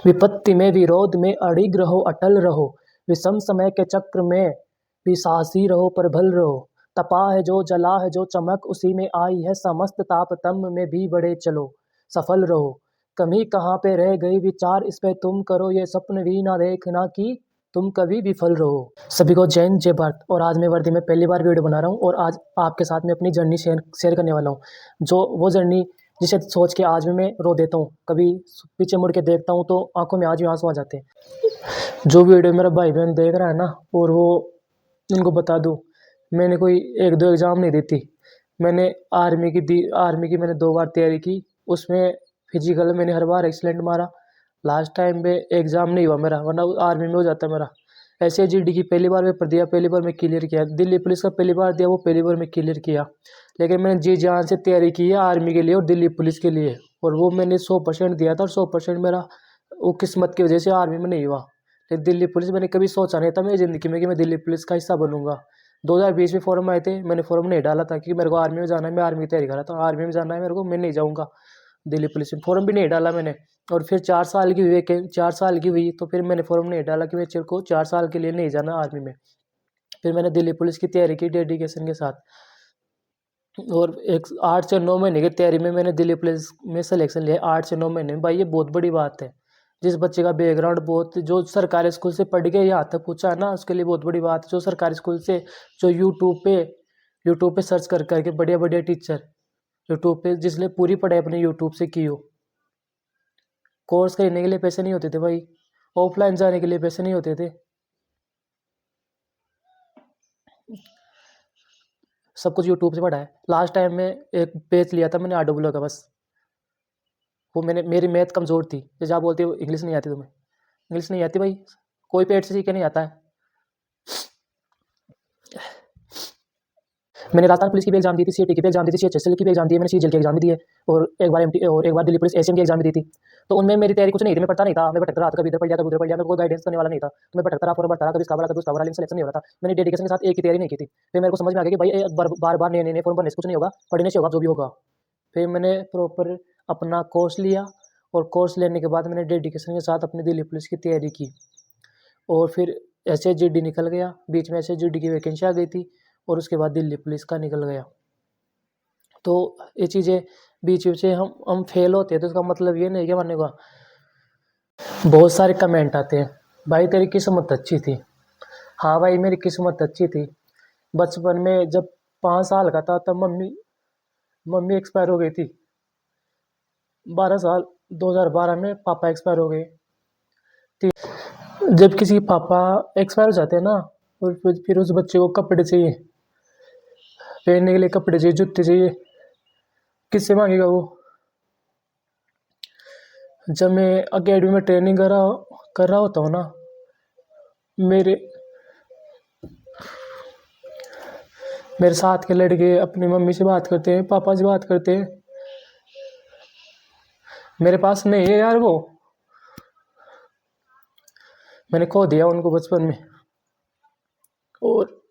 विपत्ति में विरोध में अड़िग रहो, अटल रहो। विषम समय के चक्र में भी साहसी रहो, प्रबल रहो। तपा है जो, जला है जो, चमक उसी में आई है। समस्त ताप तम में भी बढ़े चलो, सफल रहो। कमी कहाँ पे रह गई, विचार इस पे तुम करो। ये स्वप्न भी ना देखना कि तुम कभी विफल रहो। सभी को जय हिंद, जय भारत। और आज मैं वर्दी में पहली बार वीडियो बना रहा हूँ और आज आपके साथ में अपनी जर्नी शेयर करने वाला हूँ। जो वो जर्नी जिसे सोच के आज भी मैं रो देता हूँ, कभी पीछे मुड़ के देखता हूँ तो आंखों में आज भी आंसू आ जाते हैं। जो वीडियो मेरा भाई बहन देख रहा है ना, और वो उनको बता दूँ, मैंने कोई 1-2 एग्ज़ाम नहीं दी थी। मैंने आर्मी की मैंने 2 बार तैयारी की। उसमें फिजिकल मैंने हर बार एक्सीलेंट मारा। लास्ट टाइम में एग्ज़ाम नहीं हुआ मेरा, वरना आर्मी में हो जाता मेरा। ऐसे जीडी की पहली बार पेपर दिया, पहली बार मैं क्लियर किया। दिल्ली पुलिस का पहली बार दिया, वो पहली बार मैं क्लियर किया। लेकिन मैंने जी जान से तैयारी की है आर्मी के लिए और दिल्ली पुलिस के लिए, और वो मैंने 100% दिया था। और 100% मेरा वो किस्मत की वजह से आर्मी में नहीं हुआ। लेकिन दिल्ली पुलिस मैंने कभी सोचा नहीं था मेरी ज़िंदगी में कि मैं दिल्ली पुलिस का हिस्सा बनूंगा। 2020 में फॉर्म आए थे, मैंने फॉर्म नहीं डाला था कि मेरे को आर्मी में जाना है। मैं आर्मी की तैयारी कर रहा था, आर्मी में जाना है मेरे को, मैं नहीं जाऊँगा दिल्ली पुलिस में। फॉर्म भी नहीं डाला मैंने। और फिर 4 साल की हुई, 4 साल की हुई तो फिर मैंने फॉर्म नहीं डाला कि मेरे को 4 साल के लिए नहीं जाना आर्मी में। फिर मैंने दिल्ली पुलिस की तैयारी की डेडिकेशन के साथ, और 8 से 9 महीने की तैयारी में मैंने दिल्ली पुलिस में सिलेक्शन लिया। 8 से 9 महीने में, भाई ये बहुत बड़ी बात है। जिस बच्चे का बैकग्राउंड बहुत, जो सरकारी स्कूल से पढ़ के यहाँ तक पूछा है ना, उसके लिए बहुत बड़ी बात है। जो सरकारी स्कूल से, जो यूट्यूब पे सर्च कर करके बढ़िया बढ़िया टीचर यूट्यूब पे, जिसने पूरी पढ़ाई अपने यूट्यूब से की हो। कोर्स करने के लिए पैसे नहीं होते थे भाई, ऑफलाइन जाने के लिए पैसे नहीं होते थे। सब कुछ यूट्यूब से पढ़ा है। लास्ट टाइम में एक पेज लिया था मैंने RWA का, बस। वो मेरी मैथ कमज़ोर थी। जैसे आप बोलते हो इंग्लिश नहीं आती तुम्हें, इंग्लिश नहीं आती भाई, कोई पेट से सीख के नहीं आता है। मैंने राजस्थान पुलिस की भी एग्जाम दी थी, सीटी की भी एग्जाम दी थी, CHSL की भी एग्जाम दी है, मैंने CGL की एग्जाम भी दी है, और एक बार दिल्ली पुलिस ASM की एग्जाम भी दी थी। तो उनमें मेरी तैयारी कुछ नहीं थी, मैं पढ़ता नहीं था, मैं भटकता रहा था, कभी इधर पढ़ लिया कभी उधर पढ़ लिया, मेरे को गाइडेंस करने वाला नहीं था। तो मैं भटकता रहा, फॉर्म भरता रहा, कभी इसका भरा कभी उसका भरा, लेकिन सिलेक्शन नहीं हो रहा था। मैंने डेडिकेशन के साथ एक की तैयारी नहीं की थी। फिर मेरे को समझ में आ गया कि भाई बार बार नए फॉर्म भरने से कुछ नहीं होगा, पढ़ने से होगा जो भी होगा। फिर मैंने प्रॉपर अपना कोर्स लिया, और कोर्स लेने के बाद मैंने डेडिकेशन के साथ अपनी दिल्ली पुलिस की तैयारी की। और फिर SHGD निकल गया, बीच में SHGD की वैकेंसी आ गई थी, और उसके बाद दिल्ली पुलिस का निकल गया। तो ये चीज़ें बीच से हम फेल होते हैं, तो इसका मतलब ये नहीं कि मानने का। बहुत सारे कमेंट आते हैं, भाई तेरी किस्मत अच्छी थी। हाँ भाई, मेरी किस्मत अच्छी थी। बचपन में जब 5 साल का था तब मम्मी एक्सपायर हो गई थी। 12 साल, 2012 में पापा एक्सपायर हो गए। जब किसी पापा एक्सपायर हो जाते हैं ना, और फिर उस बच्चे को कपड़े चाहिए, पहनने के लिए कपड़े चाहिए, जूते चाहिए, किससे मांगेगा वो। जब मैं अकेडमी में ट्रेनिंग कर रहा होता हूँ ना, मेरे साथ के लड़के अपनी मम्मी से बात करते हैं, पापा से बात करते हैं। मेरे पास नहीं है यार वो, मैंने खो दिया उनको बचपन में। और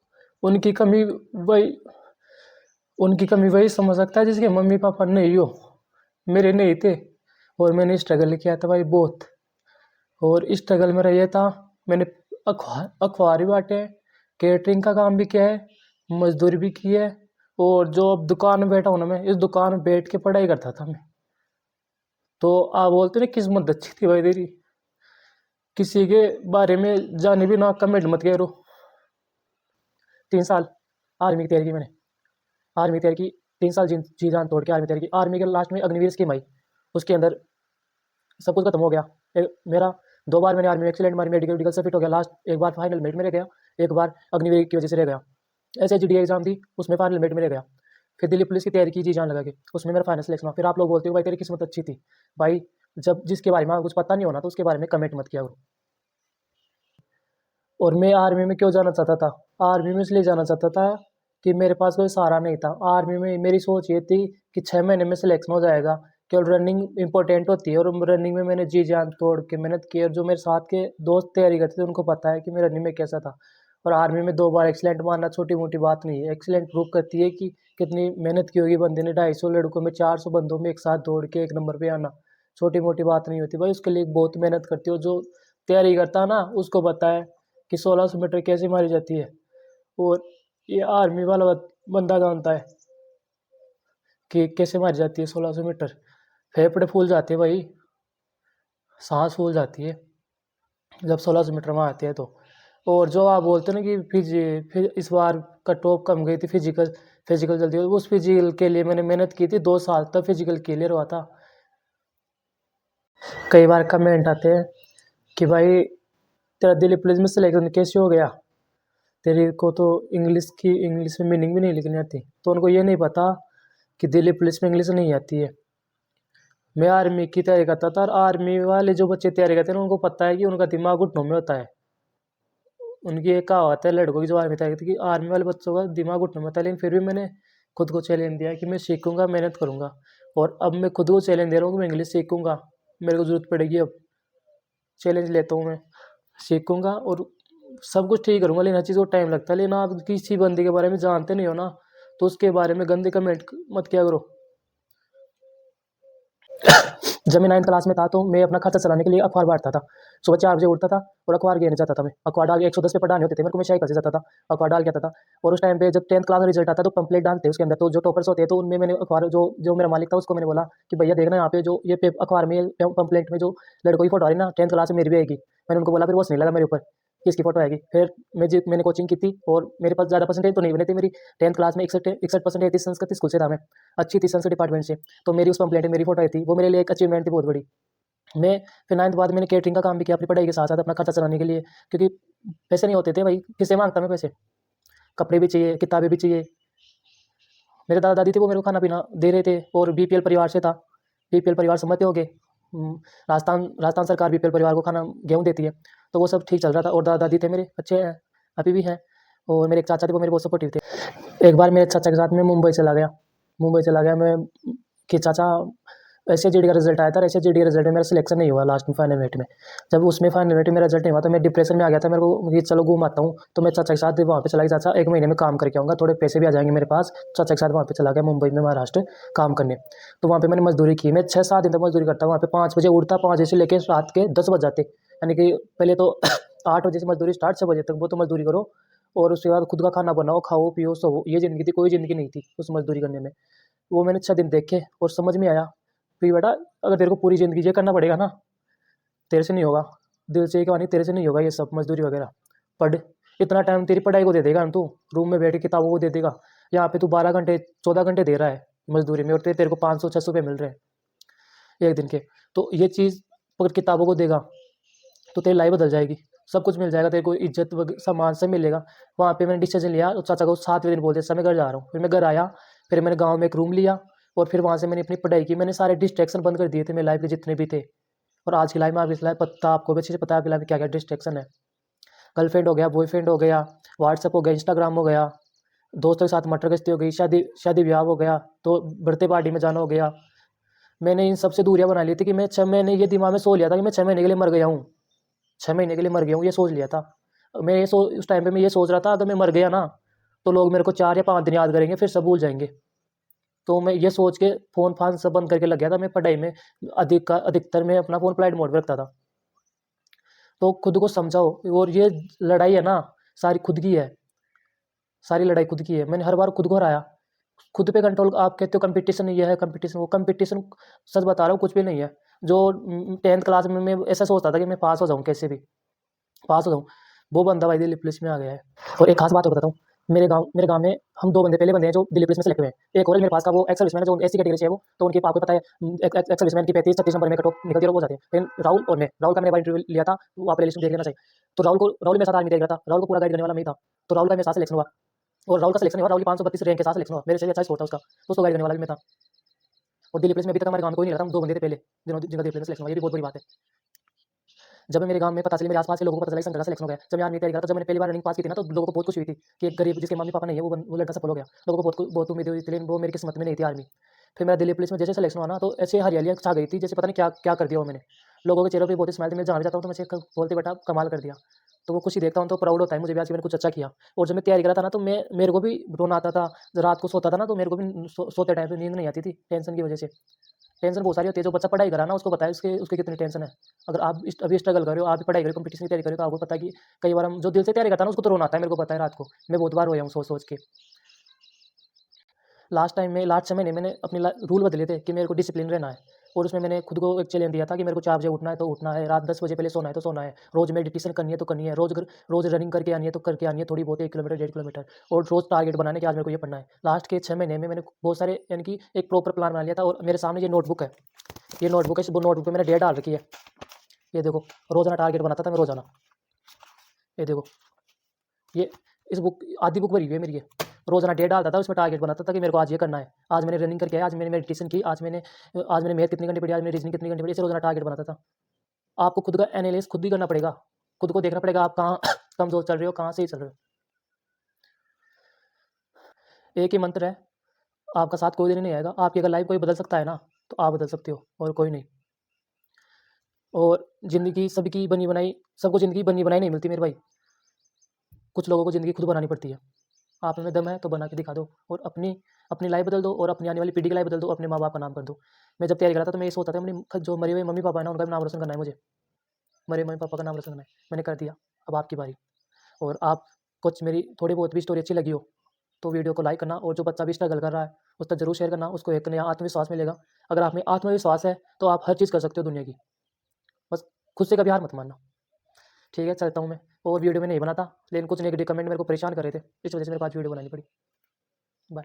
उनकी कमी वही उनकी कमी वही समझ सकता है जिसके मम्मी पापा नहीं हो। मेरे नहीं थे, और मैंने स्ट्रगल किया था भाई बहुत। और स्ट्रगल मेरा ये था, मैंने अखबार भी बांटे, कैटरिंग का काम भी किया है, मजदूरी भी की है, और जो अब दुकान में बैठा हूँ ना, मैं इस दुकान में बैठ के पढ़ाई करता था मैं। तो आप बोलते ना किस्मत अच्छी थी भाई तेरी। किसी के बारे में जाने भी ना कमेंट मत करो। 3 साल आर्मी की तैयारी की मैंने, आर्मी की तैयारी की 3 साल जी जान तोड़ के आर्मी की तैयारी की। आर्मी के लास्ट में अग्निवीर स्कीम आई, उसके अंदर सब कुछ खत्म हो गया। मेरा 2 बार मैंने आर्मी में एक्सीलेंट मारी, मेडिकल से फिट हो गया। लास्ट एक बार फाइनल मेरिट में रह गया, एक बार अग्निवीर की वजह से रह गया। SHGD एग्जाम दी, उसमें फाइनल मेरिट में रह गया। फिर दिल्ली पुलिस की तैयारी की जी जान लगा के, उसमें मेरा फाइनल सिलेक्शन हुआ। फिर आप लोग बोलते हो भाई तेरी किस्मत अच्छी थी। भाई जब जिसके बारे में कुछ पता नहीं होना तो उसके बारे में कमेंट मत किया करो। और मैं आर्मी में क्यों जाना चाहता था? आर्मी में इसलिए जाना चाहता था कि मेरे पास कोई सहारा नहीं था। आर्मी में मेरी सोच ये थी कि 6 महीने में सिलेक्शन हो जाएगा, केवल रनिंग इंपॉर्टेंट होती है। और रनिंग में मैंने जी जान तोड़ के मेहनत की, और जो मेरे साथ के दोस्त तैयारी करते थे उनको पता है कि मैं रनिंग में कैसा था। और आर्मी में 2 बार एक्सीलेंट मारना छोटी मोटी बात नहीं है। एक्सीलेंट प्रूव करती है कि कितनी मेहनत की होगी बंदे ने। 250 लड़कों में 400 बंदों में एक साथ दौड़ के 1 नंबर पे आना, छोटी मोटी बात नहीं होती भाई, उसके लिए बहुत मेहनत करती हो। जो तैयारी करता है ना उसको पता है कि 1600 मीटर कैसे मारी जाती है। और ये आर्मी वाला बंदा जानता है कि कैसे मारी जाती है 1600 मीटर। फेफड़े फूल जाते हैं भाई, सांस फूल जाती है जब 1600 मीटर में आते हैं तो। और जो आप बोलते हैं ना कि फिर इस बार कट ऑफ कम गई थी, फिजिकल फिजिकल जल्दी, उस फिजिकल के लिए मैंने मेहनत की थी 2 साल तक, फिजिकल क्लियर हुआ था। कई बार कमेंट आते हैं कि भाई तेरा दिल्ली पुलिस में सिलेक्शन कैसे हो गया, तेरे को तो इंग्लिश में मीनिंग भी नहीं लिखनी आती। तो उनको ये नहीं पता कि दिल्ली पुलिस में इंग्लिश नहीं आती है। मैं आर्मी की तैयारी करता था, और आर्मी वाले जो बच्चे तैयारी करते हैं उनको पता है कि उनका दिमाग घुटनों में होता है। उनकी एक कहावत है लड़कों की जो आर्मी तैयारी करती है कि आर्मी वाले बच्चों का दिमाग घुटनों में होता है। लेकिन फिर भी मैंने खुद को चैलेंज दिया कि मैं सीखूंगा, मेहनत करूंगा। और अब मैं खुद को चैलेंज दे रहा हूँ कि मैं इंग्लिश सीखूंगा, मेरे को ज़रूरत पड़ेगी। अब चैलेंज लेता हूँ मैं, सीखूंगा और सब कुछ ठीक करूंगा। लेकिन हर चीज़ को टाइम लगता है। लेकिन आप किसी बंदे के बारे में जानते नहीं हो ना, तो उसके बारे में गंदे कमेंट मत किया करो। जब मैं 9th क्लास में था तो मैं अपना खर्चा चलाने के लिए अखबार बांटता था। सुबह 4 बजे उठता था और अखबार घेरने जाता था। मैं अखबार डाल के 110 पेपर डालने होते थे मेरे को, मैं शाही कर जाता था, अखबार डाल के आता था। और उस टाइम पे जब 10th क्लास का रिजल्ट आता तो पंपलेट डालते उसके अंदर, तो जो टॉपर्स होते हैं तो उनमें मैंने अखबार, जो जो मेरा मालिक था उसको मैंने बोला कि भैया देखना यहाँ पे जो ये अखबार में पंपलेट में जो लड़कों की फोटो आ रही ना 10th क्लास में मेरी भी आएगी। मैंने उनको बोला, फिर वो हंसने लगा मेरे ऊपर कि इसकी फोटो आएगी। फिर मैंने कोचिंग की थी और मेरे पास ज़्यादा परसेंटेज तो नहीं बनी थी मेरी। 10th क्लास में 61% थी, संस्कृत स्कूल से था मैं, अच्छी थी संस्कृत डिपार्टमेंट से। तो मेरी उस पंपलेट में मेरी फोटो आई थी, वो मेरे लिए एक अचीवमेंट थी बहुत बड़ी। मैं फिर 9th बाद मैंने कैटरिंग का काम भी किया अपनी पढ़ाई के साथ साथ अपना खर्चा चलाने के लिए, क्योंकि पैसे नहीं होते थे भाई, किससे मांगता मैं पैसे, कपड़े भी चाहिए, किताबें भी चाहिए। मेरे दादा दादी थे वो मेरे को खाना पीना दे रहे थे, और बीपीएल परिवार से था। बीपीएल परिवार समझते होगे, राजस्थान राजस्थान सरकार बीपीएल परिवार को खाना गेहूँ देती है, तो वो सब ठीक चल रहा था। और दादा दादी थे मेरे अच्छे हैं, अभी भी हैं। और मेरे एक चाचा थे वो मेरे बहुत सपोर्टिव थे। एक बार मेरे चाचा के साथ मैं मुंबई चला गया मैं कि चाचा एसएचजीडी का रिजल्ट आया था, एसएचजीडी के रिजल्ट में मेरा सिलेक्शन नहीं हुआ लास्ट में फाइनल मिनट में। जब उसमें फाइनल मिनट में मेरा रिजल्ट नहीं हुआ तो मैं डिप्रेशन में आ गया था। मेरे को ये चलो घूम आता हूँ, तो मैं चाचा के साथ वहाँ पे चला गया। चाचा 1 महीने में काम करके आऊँगा, थोड़े पैसे भी आ जाएंगे मेरे पास। चाचा के साथ वहाँ पे चला गया मुंबई में, महाराष्ट्र काम करने। तो वहाँ पे मैंने मजदूरी की, मैं 6-7 दिन तक मजदूरी करता। वहाँ पे 5 बजे उठता, 5 बजे से लेकर रात के 10 बज जाते, यानी कि पहले तो 8 बजे से मजदूरी स्टार्ट, 6 बजे तक वो तो मजदूरी करो, और उसके बाद खुद का खाना बनाओ, खाओ पियो सो। ये ज़िंदगी थी, कोई ज़िंदगी नहीं थी उस मजदूरी करने में। वो मैंने 6 दिन देखे और समझ में आया कि बेटा अगर तेरे को पूरी ज़िंदगी ये करना पड़ेगा ना, तेरे से नहीं होगा। दिल से कहानी, तेरे से नहीं होगा ये सब मजदूरी वगैरह। पढ़, इतना टाइम तेरी पढ़ाई को दे देगा ना, तू रूम में बैठ के किताबों को दे देगा। यहाँ पे तू 12 घंटे 14 घंटे दे रहा है मजदूरी में, और तेरे को 500-600 रुपये मिल रहे हैं एक दिन के। तो ये चीज़ अगर किताबों को देगा तो तेरी लाइफ बदल जाएगी, सब कुछ मिल जाएगा तेरे को, इज्जत सम्मान से मिलेगा। वहाँ पे मैंने डिसीजन लिया और चाचा को 7वें दिन बोलते समय घर जा रहा हूँ। फिर मैं घर आया, फिर मैंने गाँव में एक रूम लिया, और फिर वहाँ से मैंने अपनी पढ़ाई की। मैंने सारे डिस्ट्रैक्शन बंद कर दिए थे मेरी लाइफ के जितने भी थे। और आज की लाइफ में आपकी लाइफ पता, आपको भी अच्छे से पता है आपकी लाइफ में क्या क्या डिस्ट्रैक्शन है। गर्लफ्रेंड हो गया, बॉयफ्रेंड हो गया, व्हाट्सअप हो गया, इंस्टाग्राम हो गया, दोस्तों के साथ मटर गश्ती हो गई, शादी शादी ब्याह हो गया, तो बर्थडे पार्टी में जाना हो गया। मैंने इन सबसे दूरियां बना ली थी कि मैं 6 महीने ये दिमाग में सोच लिया था कि मैं 6 महीने के लिए मर गया हूँ, 6 महीने के लिए मर गया हूँ, ये सोच लिया था। मैं ये उस टाइम पे मैं ये सोच रहा था अगर मैं मर गया ना तो लोग मेरे को 4 या 5 दिन याद करेंगे, फिर सब भूल जाएंगे। तो मैं ये सोच के फ़ोन फान सब बंद करके लग गया था। मैं पढ़ाई में अधिकतर मैं अपना फ़ोन फ्लाइट मोड पे रखता था। तो खुद को समझाओ, और ये लड़ाई है ना सारी खुद की है, सारी लड़ाई खुद की है। मैंने हर बार खुद को हराया। खुद पे कंट्रोल, आप कहते हो कंपटीशन ये है, कंपटीशन वो कंपटीशन, सच बता रहा हूँ कुछ भी नहीं है। जो 10th क्लास में मैं ऐसा सोचता था कि मैं पास हो जाऊँ, कैसे भी पास हो जाऊँ, वो बंदा भाई दिल्ली पुलिस में आ गया है। और एक खास बात और बताता हूँ, मेरे गाँव में हम 2 बंदे पहले बंदे हैं जो दिल्ली पुलिस में सेलेक्ट हुए हैं। एक और मेरे पास का वो एक्स सर्विसमैन है जो एससी कैटेगरी से है वो, तो उनकी आपको पता है एक्स सर्विसमैन की 35-36 नंबर में कट ऑफ निकलती है और वो जाते हैं। लेकिन राहुल और मैं, राहुल का मैंने एक बार इंटरव्यू लिया था, वो आप प्लेलिस्ट में देख लेना चाहिए। तो राहुल मेरे साथ आर्मी देख रहा था, राहुल को पूरा गाइड करने वाला मैं ही था। तो राहुल का मेरे साथ सिलेक्शन हुआ, और राहुल का सिलेक्शन हुआ, राहुल की 532 रैंक के साथ सिलेक्शन हुआ, मेरे से भी अच्छा स्कोर था उसका, तो उसको गाइड करने वाला भी मैं था। और दिल्ली पुलिस में अभी तक हमारे गाँव में कोई नहीं रहा था, हम 2 बंदे थे पहले जिनका दिल्ली पुलिस में सिलेक्शन हुआ, ये भी बहुत बड़ी बात है। जब मेरे गाँव में पता चली, मेरे आस-पास के लोगों को पता चला कि शंकर का सिलेक्शन हो गया, जब मैं आर्मी की तैयारी कर रहा था, जब मैंने पहली बार रनिंग पास की थी ना, तो लोगों को बहुत खुशी हुई थी कि एक गरीब जिसके मम्मी-पापा नहीं है, वो लड़का सफल हो गया। लोगों को बहुत उम्मीदें हुई थी, लेकिन वो मेरी किस्मत में नहीं थी आर्मी। फिर मेरा दिल्ली पुलिस में जैसे सिलेक्शन हुआ ना, तो ऐसे हरियालियाँ छा गई थी, जैसे पता नहीं क्या क्या कर दिया हो मैंने। लोगों के चेहरों पे बहुत ही स्माइल थी, मैं जहाँ भी जाता हूँ तो मुझे बोलते बेटा कमाल कर दिया। तो वो खुशी देखता हूँ तो प्राउड होता है मुझे भी आज कि मैंने कुछ अच्छा किया। और जब मैं तैयारी कर रहा था ना, तो मेरे को भी रोना आता था, रात को सोता था ना, तो मेरे को भी सोते टाइम पे नींद नहीं आती थी टेंशन की वजह से। टेंशन बहुत सारी होती है। जो बच्चा पढ़ाई करा ना उसको पता है उसकी कितनी टेंशन है। अगर आप अभी स्ट्रगल कर रहे हो, आप भी पढ़ाई कर रहे हो, कंपटीशन की तैयारी कर रहे हो, तो आपको पता है कि कई बार हम जो दिल से तैयारी करता है ना उसको तो रोना आता है। मेरे को पता है, रात को मैं बहुत बार रोया हूँ सोच सोच के। लास्ट समय मैंने अपने रूल बदले थे कि मेरे को डिसिप्लिन रहना है, और उसमें मैंने खुद को एक चैलेंज दिया था कि मेरे को 4 बजे उठना है तो उठना है, रात 10 बजे पहले सोना है तो सोना है, रोज़ मेडिटेशन करनी है तो करनी है, रोज़ रनिंग करके आनी है तो करके आनी है, थोड़ी बहुत 1 किलोमीटर 1.5 किलोमीटर, और रोज़ टारगेट बनाने कि आज मेरे को ये पढ़ना है। लास्ट के 6 महीने में मैंने बहुत सारे यानी कि एक प्रॉपर प्लान बना लिया था, और मेरे सामने ये नोटबुक है, इस नोटबुक पे मैंने डेट डाल रखी है। ये देखो, रोज़ाना टारगेट बनाता था मैं रोज़ाना। ये देखो, ये इस बुक आधी बुक भरी हुई है मेरी ये। रोज़ाना डेट डालता था, उसमें टारगेट बनाता था कि मेरे को आज ये करना है। आज मैंने रनिंग करके आया, आज मैंने मेडिटेशन की, आज मैंने मैथ कितनी घंटे पढ़ी, आज मैंने रीजनिंग कितनी घंटे पढ़ी, ऐसे रोज़ाना टारगेट बनाता था। आपको खुद का एनालिसिस खुद ही करना पड़ेगा, खुद को देखना पड़ेगा आप कहाँ कमज़ोर चल रहे हो, कहाँ सही चल रहे हो। एक ही मंत्र है, आपका साथ कोई दिन नहीं आएगा। आपकी अगर लाइफ कोई बदल सकता है ना, तो आप बदल सकते हो और कोई नहीं। और ज़िंदगी सबकी बनी बनाई, सबको ज़िंदगी बनी बनाई नहीं मिलती मेरे भाई। कुछ लोगों को ज़िंदगी खुद बनानी पड़ती है। आप में दम है तो बना के दिखा दो, और अपनी अपनी लाइफ बदल दो, और अपनी आने वाली पीढ़ी की लाइफ बदल दो, अपने माँ-बाप का नाम कर दो। मैं जब तैयारी कर रहा था तो मैं ये सोचता था अपने जो मरे हुए मम्मी-पापा है ना, उनका भी नाम रोशन करना है मुझे। मरे मम्मी-पापा का नाम रोशन करना है। मैंने कर दिया, अब आपकी बारी। और आप कुछ मेरी थोड़ी बहुत भी स्टोरी अच्छी लगी हो, तो वीडियो को लाइक करना, और जो बच्चा भी स्ट्रगल कर रहा है, उस तक ज़रूर शेयर करना। उसको एक नया आत्मविश्वास मिलेगा। अगर आप में आत्मविश्वास है, तो आप हर चीज़ कर सकते हो दुनिया की। बस खुद से कभी हार मत मानना। ठीक है, चलता हूँ मैं। और वीडियो मैं नहीं बनाता, लेकिन कुछ नेगेटिव कमेंट मेरे को परेशान कर रहे थे, इस वजह से मेरे को आज वीडियो बनानी पड़ी। बाय।